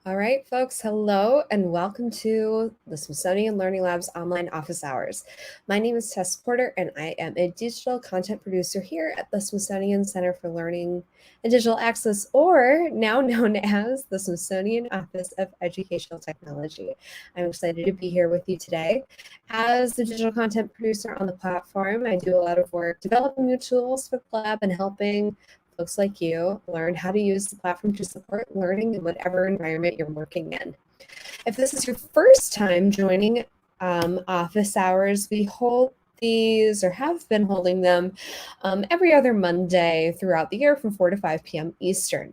All right, folks, hello and welcome to the Smithsonian Learning Lab's online office hours. My name is Tess Porter and I am a digital content producer here at the Smithsonian Center for Learning and Digital Access, or now known as the Smithsonian Office of Educational Technology. I'm excited to be here with you today. As the digital content producer on the platform, I do a lot of work developing new tools for the lab and helping folks like you learn how to use the platform to support learning in whatever environment you're working in. If this is your first time joining office hours, we hold these or have been holding them every other Monday throughout the year from 4 to 5 p.m. Eastern.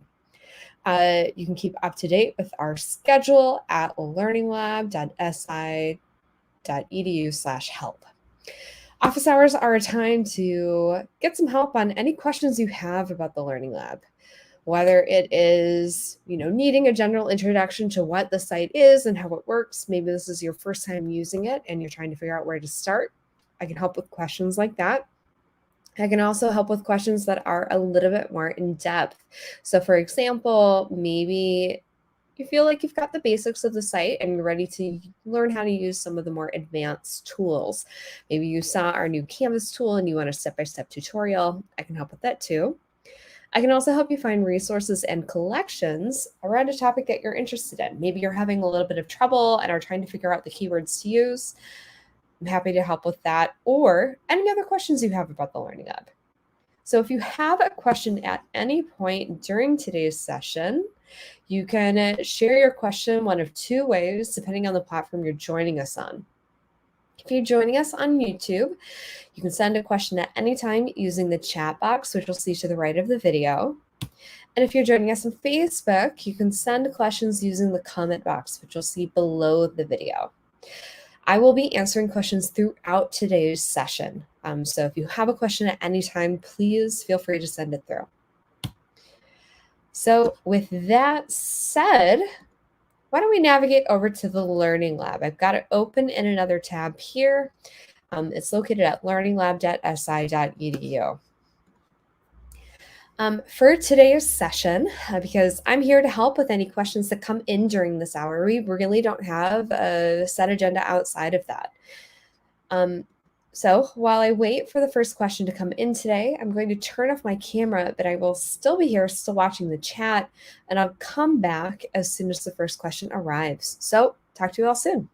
You can keep up to date with our schedule at learninglab.si.edu/help. Office hours are a time to get some help on any questions you have about the Learning Lab. Whether it is, needing a general introduction to what the site is and how it works, maybe this is your first time using it and you're trying to figure out where to start. I can help with questions like that. I can also help with questions that are a little bit more in depth. So, for example, maybe you feel like you've got the basics of the site and you're ready to learn how to use some of the more advanced tools. Maybe you saw our new Canvas tool and you want a step-by-step tutorial. I can help with that too. I can also help you find resources and collections around a topic that you're interested in. Maybe you're having a little bit of trouble and are trying to figure out the keywords to use. I'm happy to help with that, or any other questions you have about the Learning Lab. So if you have a question at any point during today's session, you can share your question one of two ways, depending on the platform you're joining us on. If you're joining us on YouTube, you can send a question at any time using the chat box, which you'll see to the right of the video. And if you're joining us on Facebook, you can send questions using the comment box, which you'll see below the video. I will be answering questions throughout today's session. So if you have a question at any time, please feel free to send it through. So with that said, why don't we navigate over to the Learning Lab? I've got it open in another tab here. It's located at learninglab.si.edu. For today's session, because I'm here to help with any questions that come in during this hour, we really don't have a set agenda outside of that. So while I wait for the first question to come in today, I'm going to turn off my camera, but I will still be here, still watching the chat, and I'll come back as soon as the first question arrives. So talk to you all soon.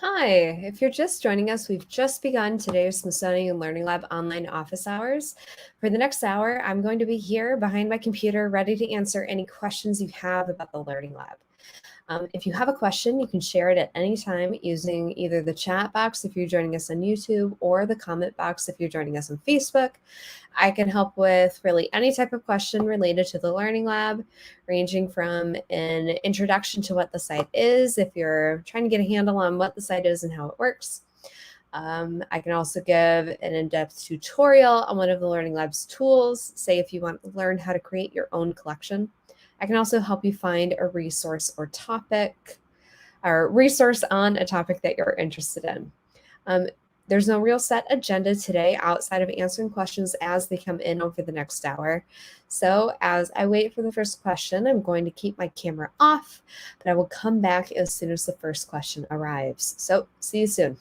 Hi, if you're just joining us, we've just begun today's Smithsonian Learning Lab online office hours. For the next hour, I'm going to be here behind my computer ready to answer any questions you have about the Learning Lab. If you have a question, you can share it at any time using either the chat box if you're joining us on YouTube or the comment box if you're joining us on Facebook. I can help with really any type of question related to the Learning Lab, ranging from an introduction to what the site is, if you're trying to get a handle on what the site is and how it works. I can also give an in-depth tutorial on one of the Learning Lab's tools, say if you want to learn how to create your own collection. I can also help you find a resource or topic, or resource on a topic that you're interested in. There's no real set agenda today outside of answering questions as they come in over the next hour. So as I wait for the first question, I'm going to keep my camera off, but I will come back as soon as the first question arrives. So see you soon.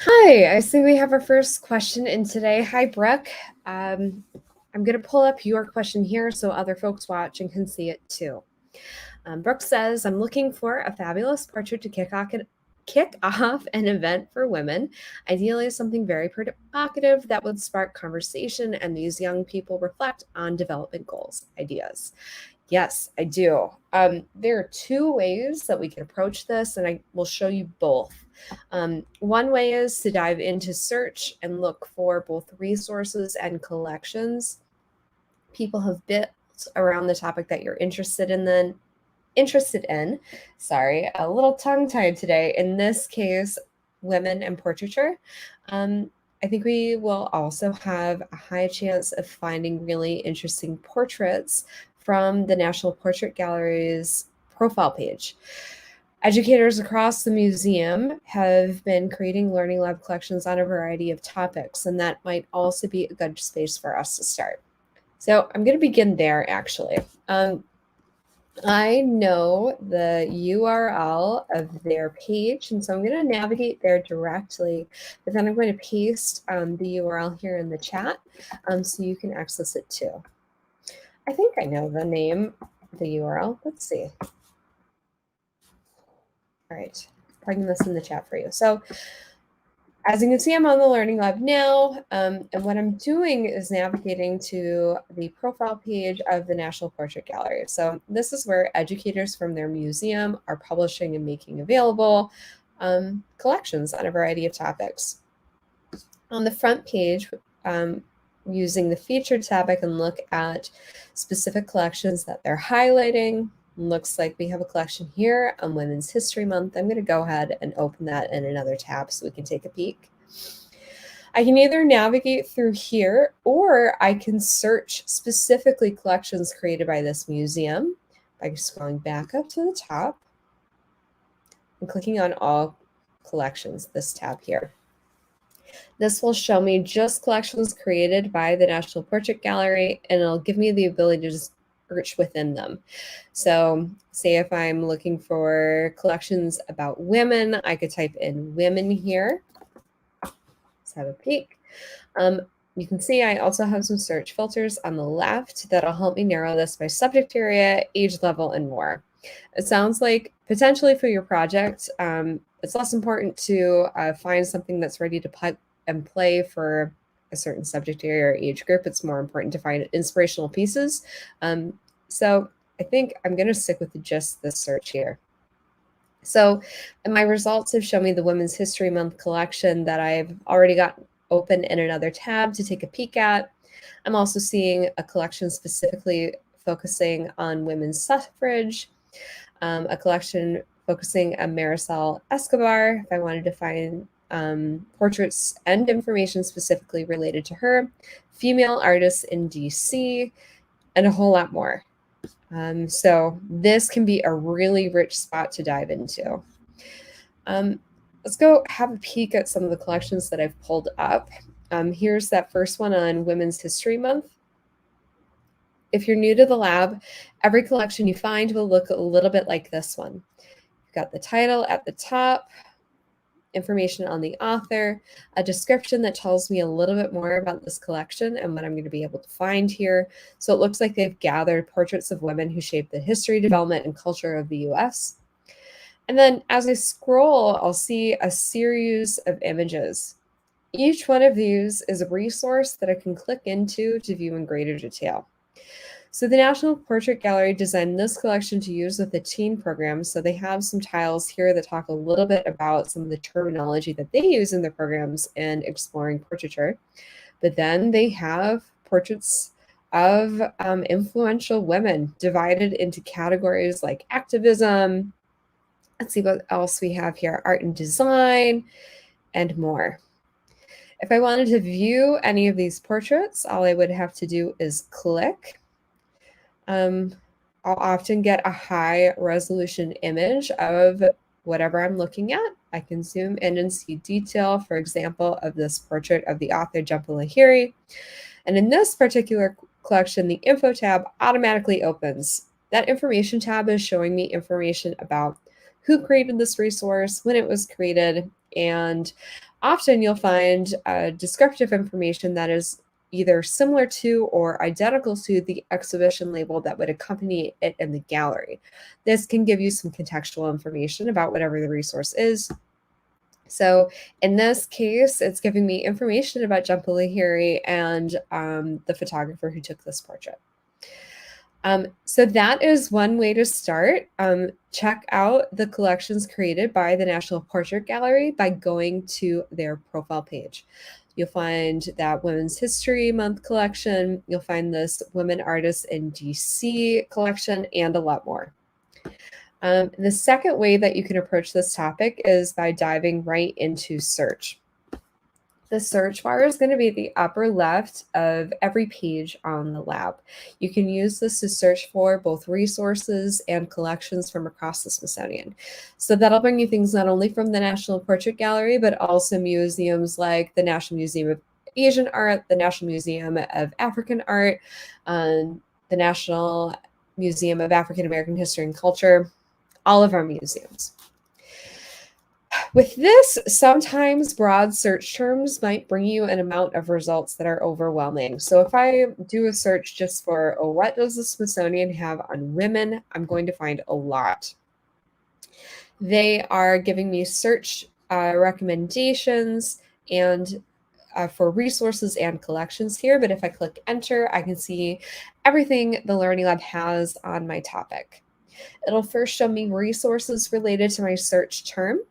Hi, I see we have our first question in today. Hi, Brooke. I'm going to pull up your question here so other folks watching can see it too. Brooke says, I'm looking for a fabulous portrait to kick off an event for women, ideally something very provocative that would spark conversation and these young people reflect on development goals, ideas. Yes, I do. There are two ways that we can approach this, and I will show you both. One way is to dive into search and look for both resources and collections people have built around the topic that you're interested in. Sorry, a little tongue tied today. In this case, women and portraiture. Um, I think we will also have a high chance of finding really interesting portraits from the National Portrait Gallery's profile page. Educators across the museum have been creating Learning Lab collections on a variety of topics, and that might also be a good space for us to start. So I'm going to begin there, actually. I know the URL of their page, and so I'm going to navigate there directly, but then I'm going to paste the URL here in the chat so you can access it too. I think I know the name, the URL. Let's see. All right, plugging this in the chat for you. So as you can see, I'm on the Learning Lab now, and what I'm doing is navigating to the profile page of the National Portrait Gallery. So this is where educators from their museum are publishing and making available collections on a variety of topics. On the front page, using the featured tab, I can look at specific collections that they're highlighting. Looks like we have a collection here on Women's History Month. I'm going to go ahead and open that in another tab so we can take a peek. I can either navigate through here or I can search specifically collections created by this museum by scrolling back up to the top and clicking on all collections, this tab here. This will show me just collections created by the National Portrait Gallery, and it'll give me the ability to just search within them. So say if I'm looking for collections about women, I could type in women here. Let's have a peek. You can see I also have some search filters on the left that'll help me narrow this by subject area, age level, and more. It sounds like potentially for your project, it's less important to find something that's ready to plug and play for a certain subject area or age group. It's more important to find inspirational pieces. So I think I'm going to stick with just this search here. So my results have shown me the Women's History Month collection that I've already got open in another tab to take a peek at. I'm also seeing a collection specifically focusing on women's suffrage, a collection focusing on Marisol Escobar, if I wanted to find portraits and information specifically related to her, female artists in DC, and a whole lot more. So this can be a really rich spot to dive into. Let's go have a peek at some of the collections that I've pulled up. Here's that first one on Women's History Month. If you're new to the lab, every collection you find will look a little bit like this one. You've got the title at the top, information on the author, a description that tells me a little bit more about this collection and what I'm going to be able to find here. So it looks like they've gathered portraits of women who shaped the history, development, and culture of the US. And then as I scroll, I'll see a series of images. Each one of these is a resource that I can click into to view in greater detail. So the National Portrait Gallery designed this collection to use with the teen program. So they have some tiles here that talk a little bit about some of the terminology that they use in their programs in exploring portraiture. But then they have portraits of influential women divided into categories like activism. Let's see what else we have here, art and design, and more. If I wanted to view any of these portraits, all I would have to do is click. I'll often get a high resolution image of whatever I'm looking at. I can zoom in and see detail, for example, of this portrait of the author Jhumpa Lahiri. And in this particular collection, the info tab automatically opens. That information tab is showing me information about who created this resource, when it was created, And often you'll find descriptive information that is either similar to or identical to the exhibition label that would accompany it in the gallery. This can give you some contextual information about whatever the resource is. So in this case, it's giving me information about Jhumpa and the photographer who took this portrait. So that is one way to start. Check out the collections created by the National Portrait Gallery by going to their profile page. You'll find that Women's History Month collection. You'll find this Women Artists in DC collection and a lot more. The second way that you can approach this topic is by diving right into search. The search bar is going to be at the upper left of every page on the lab. You can use this to search for both resources and collections from across the Smithsonian. So that'll bring you things not only from the National Portrait Gallery, but also museums like the National Museum of Asian Art, the National Museum of African Art, the National Museum of African American History and Culture, all of our museums. With this, sometimes broad search terms might bring you an amount of results that are overwhelming. So if I do a search just for, oh, what does the Smithsonian have on women, I'm going to find a lot. They are giving me search recommendations and for resources and collections here. But if I click enter, I can see everything the Learning Lab has on my topic. It'll first show me resources related to my search term.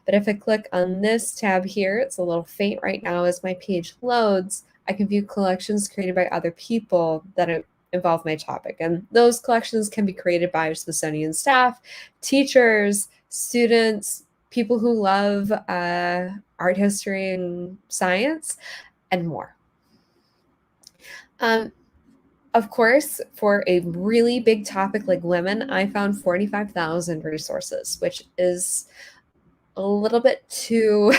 But if I click on this tab here, it's a little faint right now as my page loads, I can view collections created by other people that involve my topic. And those collections can be created by Smithsonian staff, teachers, students, people who love art history and science, and more. Of course, for a really big topic like women, I found 45,000 resources, which is a little bit too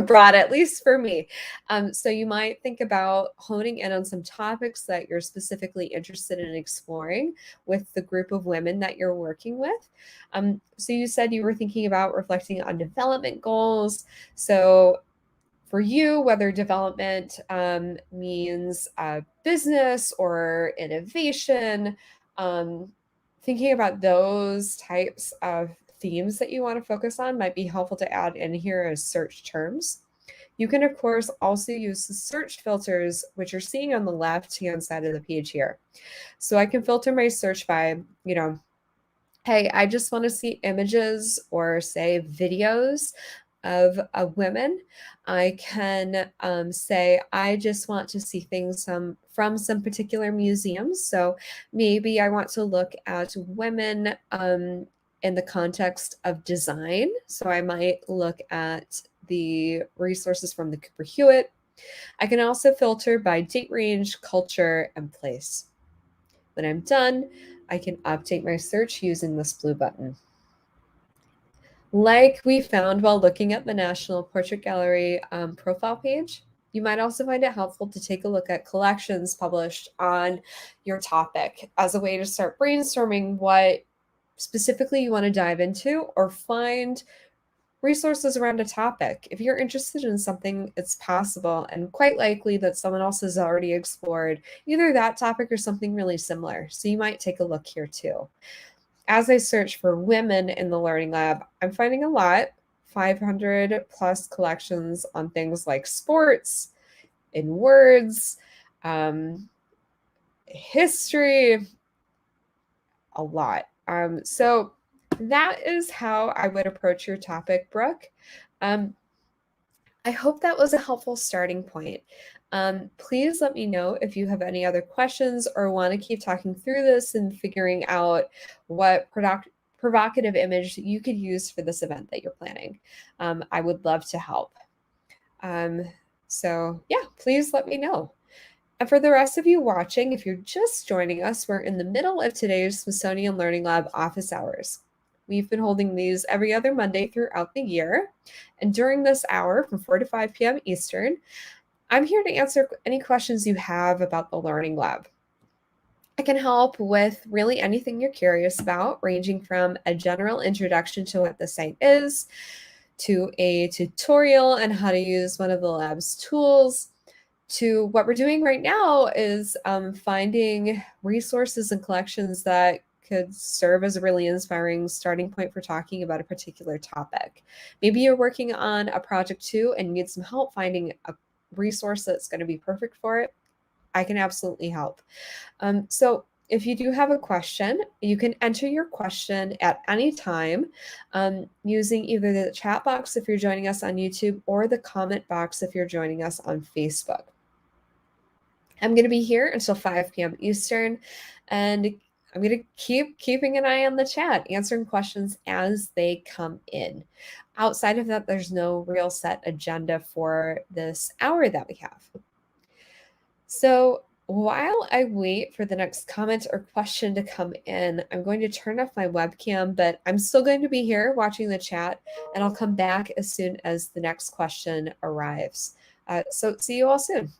broad, at least for me. So you might think about honing in on some topics that you're specifically interested in exploring with the group of women that you're working with. So you said you were thinking about reflecting on development goals. So for you, whether development means business or innovation, thinking about those types of themes that you want to focus on might be helpful to add in here as search terms. You can, of course, also use the search filters, which you're seeing on the left-hand side of the page here. So I can filter my search by, hey, I just want to see images or say videos of women. I can say, I just want to see things from some particular museums. So maybe I want to look at women in the context of design. So I might look at the resources from the Cooper Hewitt. I can also filter by date range, culture, and place. When I'm done, I can update my search using this blue button. Like we found while looking at the National Portrait Gallery profile page, you might also find it helpful to take a look at collections published on your topic as a way to start brainstorming what specifically you want to dive into or find resources around a topic. If you're interested in something, it's possible and quite likely that someone else has already explored either that topic or something really similar. So you might take a look here too. As I search for women in the Learning Lab, I'm finding a lot, 500 plus collections on things like sports, in words, history, a lot. So that is how I would approach your topic, Brooke. I hope that was a helpful starting point. Please let me know if you have any other questions or want to keep talking through this and figuring out what provocative image you could use for this event that you're planning. I would love to help. So yeah, please let me know. And for the rest of you watching, if you're just joining us, we're in the middle of today's Smithsonian Learning Lab office hours. We've been holding these every other Monday throughout the year. And during this hour from 4 to 5 p.m. Eastern, I'm here to answer any questions you have about the Learning Lab. I can help with really anything you're curious about, ranging from a general introduction to what the site is, to a tutorial on how to use one of the lab's tools, to what we're doing right now is finding resources and collections that could serve as a really inspiring starting point for talking about a particular topic. Maybe you're working on a project too and need some help finding a resource that's going to be perfect for it. I can absolutely help. So if you do have a question, you can enter your question at any time using either the chat box if you're joining us on YouTube or the comment box if you're joining us on Facebook. I'm going to be here until 5 p.m. Eastern, and I'm going to keeping an eye on the chat, answering questions as they come in. Outside of that, there's no real set agenda for this hour that we have. So while I wait for the next comment or question to come in, I'm going to turn off my webcam, but I'm still going to be here watching the chat, and I'll come back as soon as the next question arrives. So see you all soon.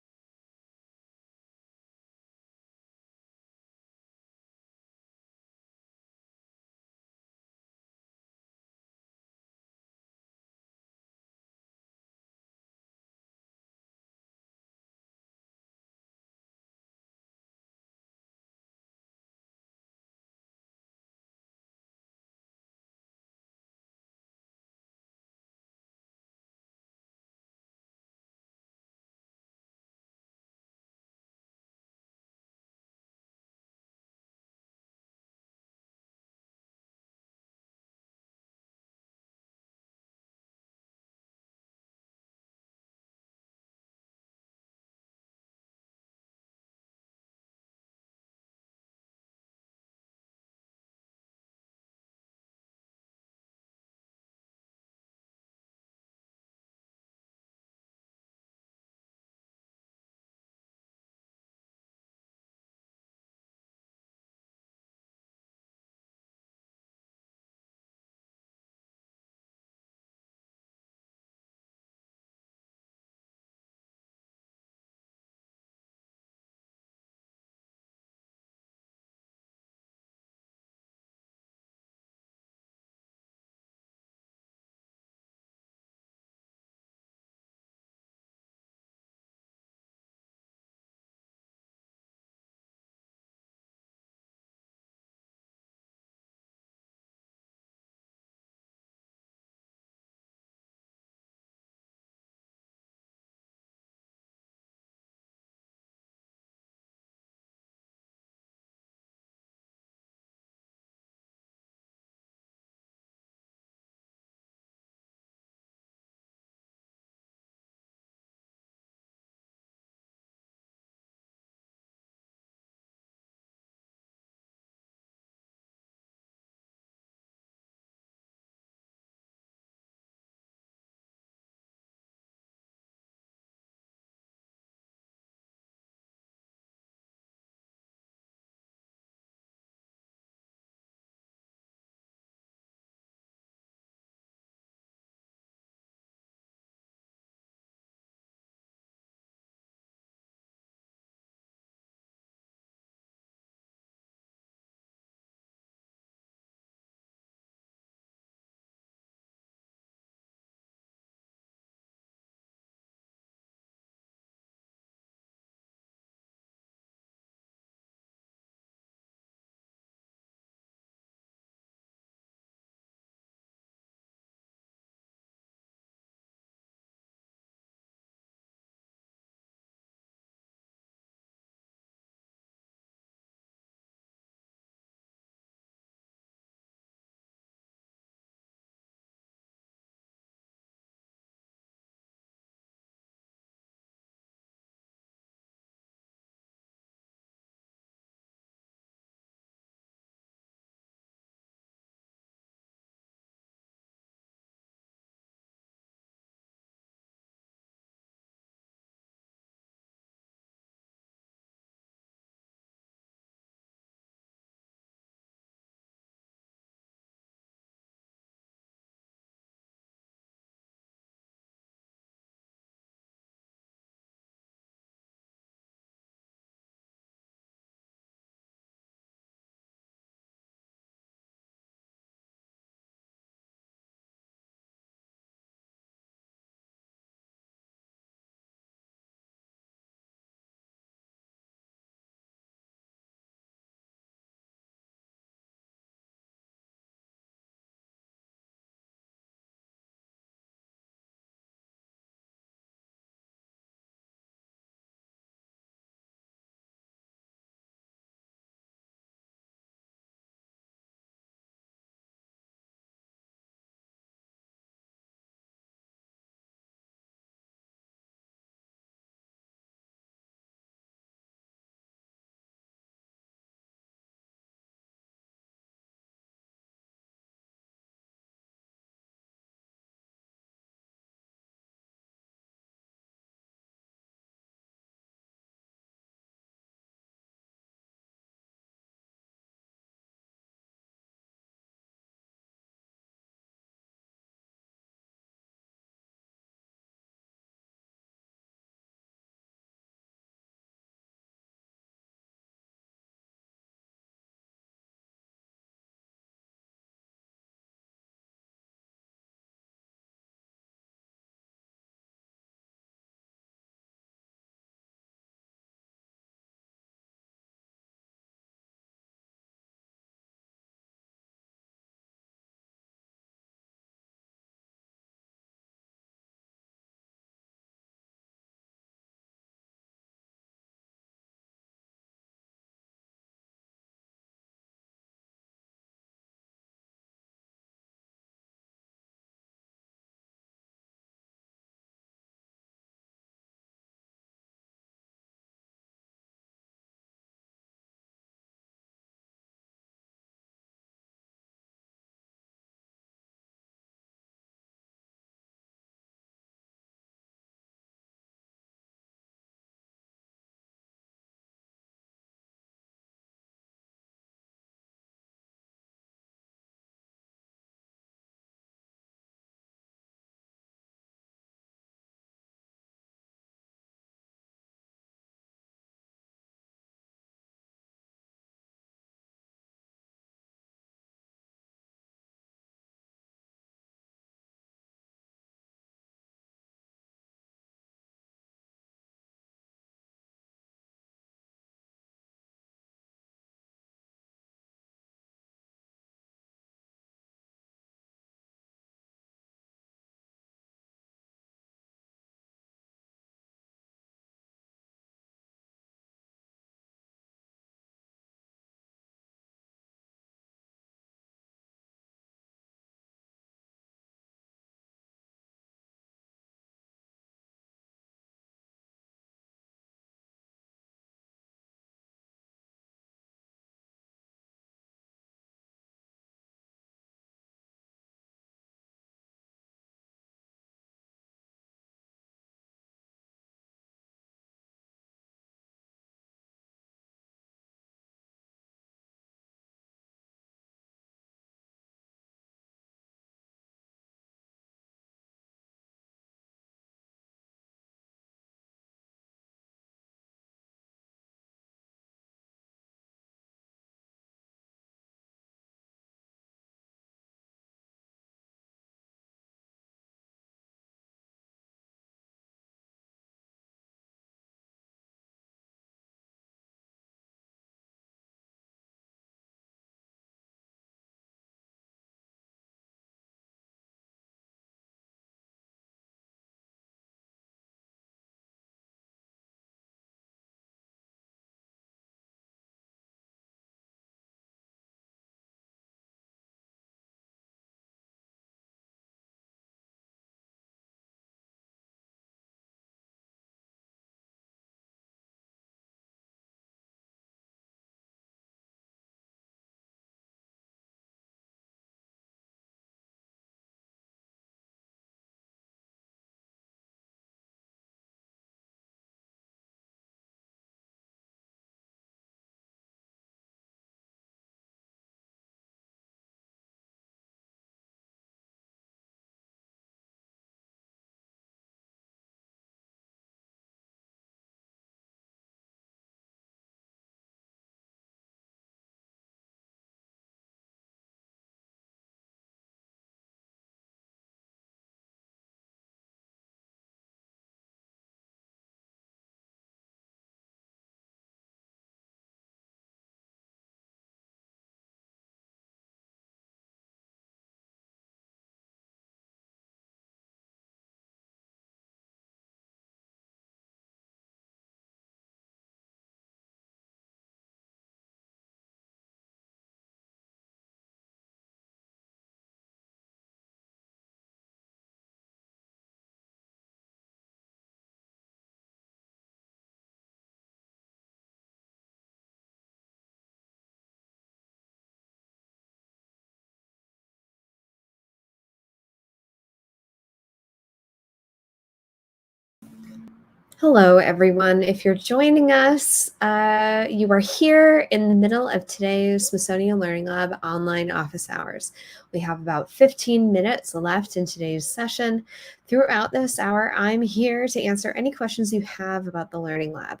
Hello, everyone. If you're joining us, you are here in the middle of today's Smithsonian Learning Lab online office hours. We have about 15 minutes left in today's session. Throughout this hour, I'm here to answer any questions you have about the Learning Lab,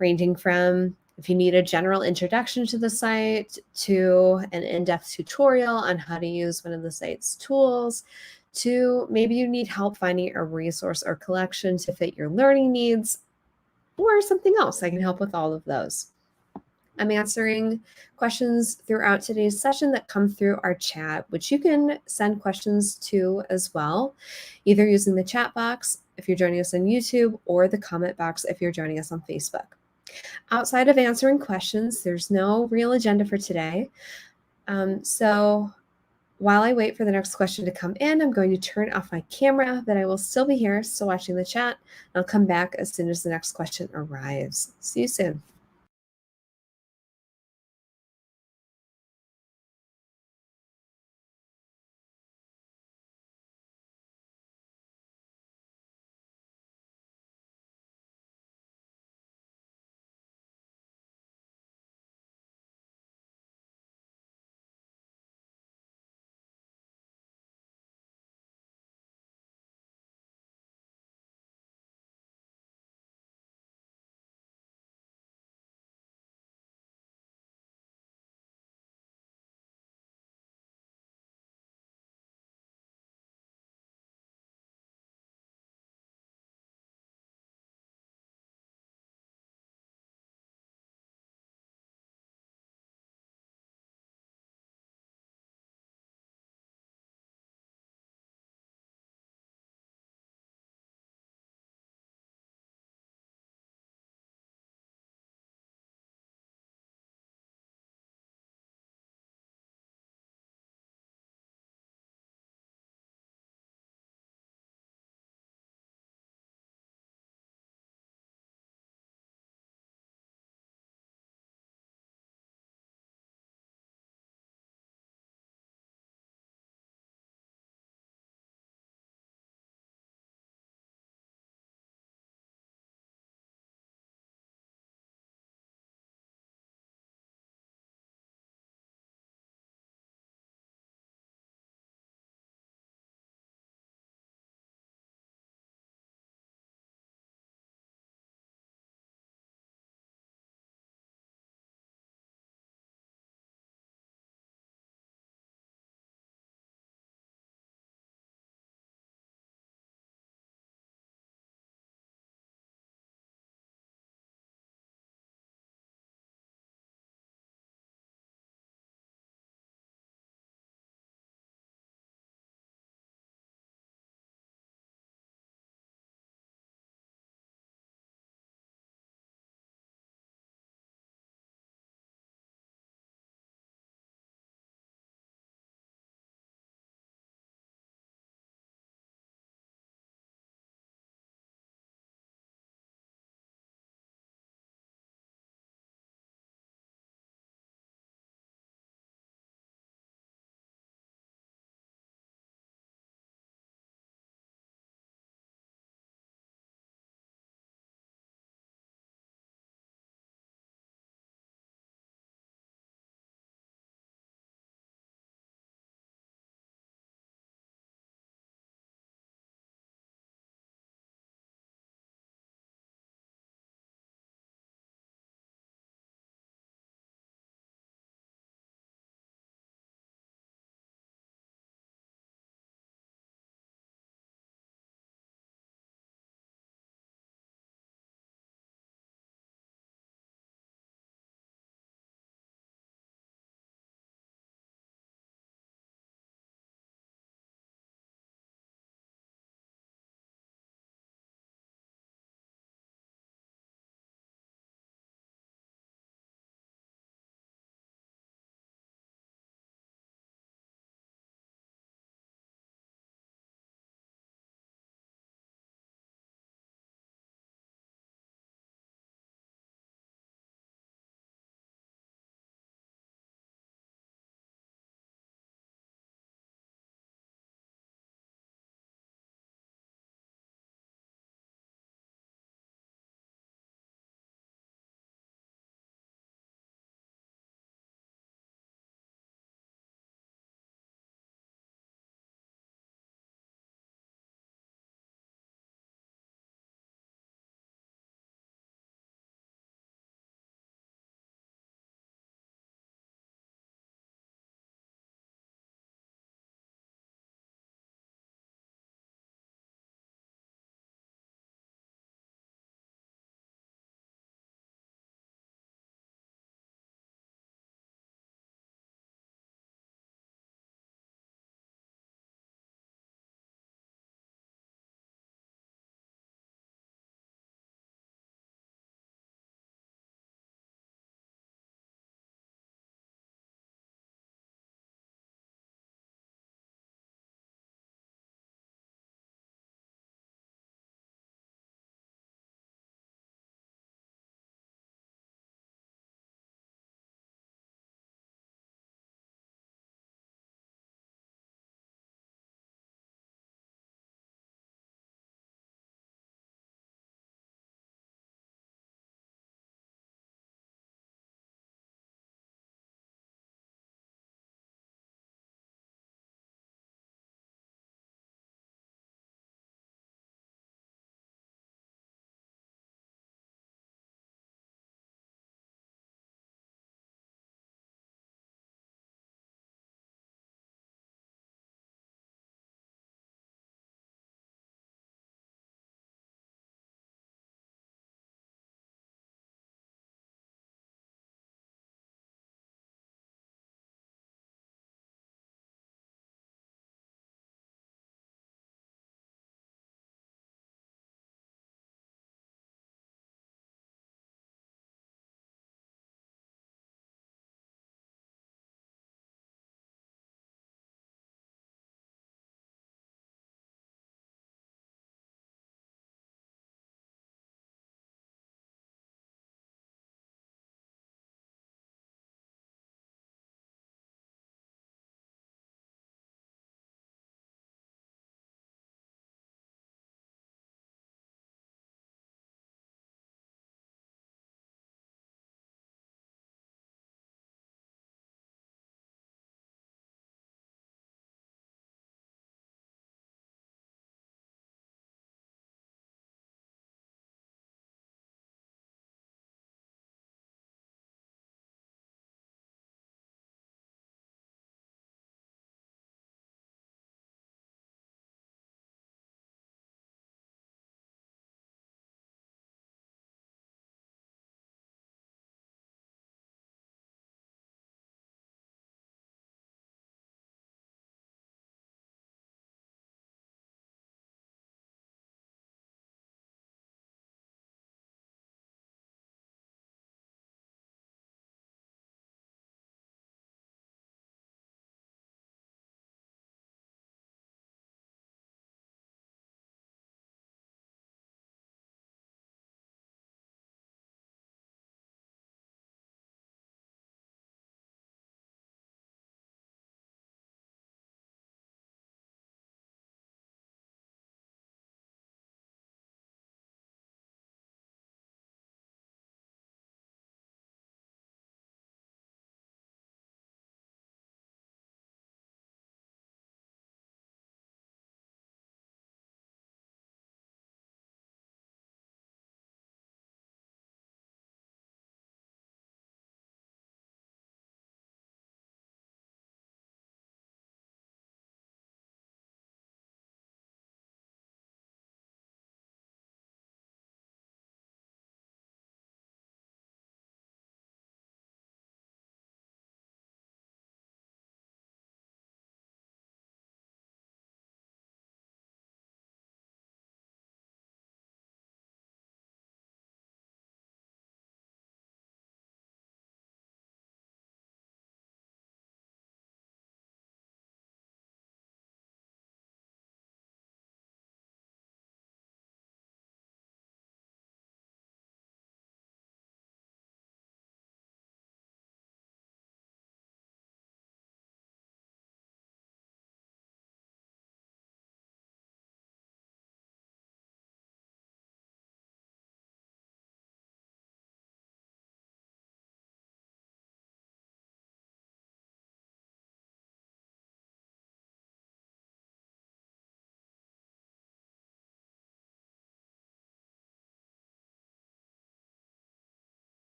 ranging from if you need a general introduction to the site to an in-depth tutorial on how to use one of the site's tools, to maybe you need help finding a resource or collection to fit your learning needs, or something else. I can help with all of those. I'm answering questions throughout today's session that come through our chat, which you can send questions to as well, either using the chat box if you're joining us on YouTube or the comment box if you're joining us on Facebook. Outside of answering questions, there's no real agenda for today. So while I wait for the next question to come in, I'm going to turn off my camera, but I will still be here, still watching the chat. I'll come back as soon as the next question arrives. See you soon.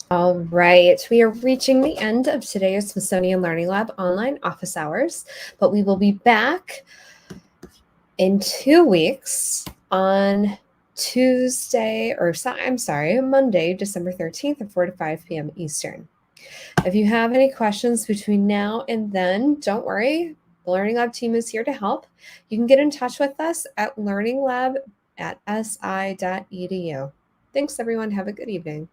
All right, we are reaching the end of today's Smithsonian Learning Lab online office hours, but we will be back in 2 weeks on Monday, December 13th at 4 to 5 p.m. Eastern. If you have any questions between now and then, don't worry. The Learning Lab team is here to help. You can get in touch with us at learninglab@si.edu. Thanks, everyone. Have a good evening.